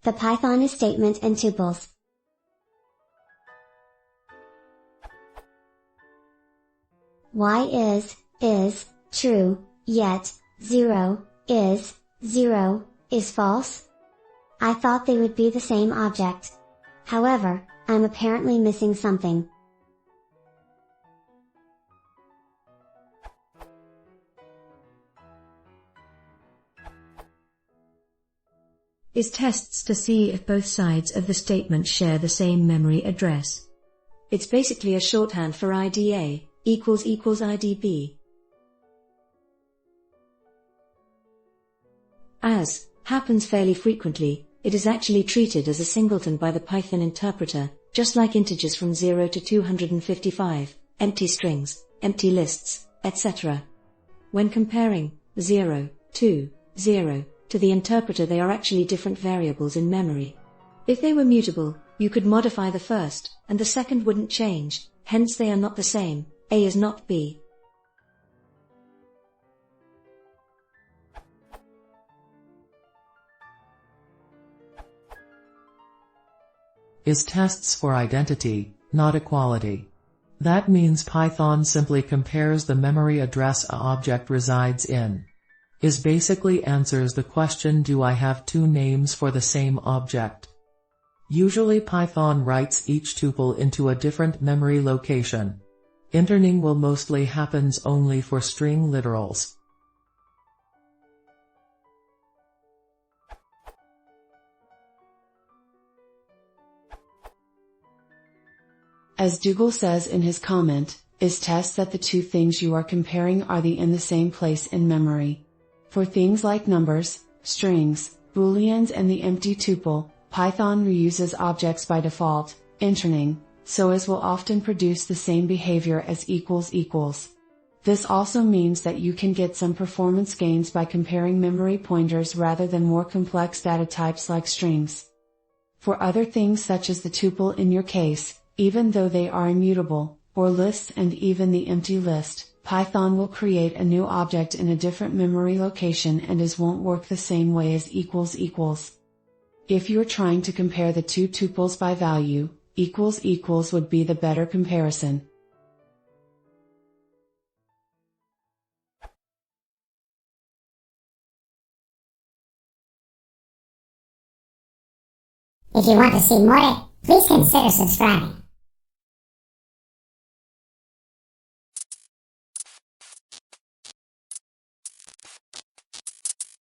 The Python is statement and tuples. Y is true, yet 0 is false? I thought they would be the same object. However, I'm apparently missing something. Is tests to see if both sides of the statement share the same memory address. It's basically a shorthand for IDA equals IDB. As happens fairly frequently, it is actually treated as a singleton by the Python interpreter, just like integers from 0 to 255, empty strings, empty lists, etc. When comparing 0 to the interpreter, they are actually different variables in memory. If they were mutable, you could modify the first, and the second wouldn't change, hence they are not the same. A is not B. Is tests for identity, not equality. That means Python simply compares the memory address a object resides in. Is basically answers the question, do I have two names for the same object? Usually Python writes each tuple into a different memory location. Interning will mostly happens only for string literals. As Dougal says in his comment, is tests that the two things you are comparing are in the same place in memory. For things like numbers, strings, booleans and the empty tuple, Python reuses objects by default, interning, so as will often produce the same behavior as equals. This also means that you can get some performance gains by comparing memory pointers rather than more complex data types like strings. For other things such as the tuple in your case, even though they are immutable, or lists and even the empty list, Python will create a new object in a different memory location and won't work the same way as equals. If you're trying to compare the two tuples by value, equals would be the better comparison. If you want to see more, please consider subscribing.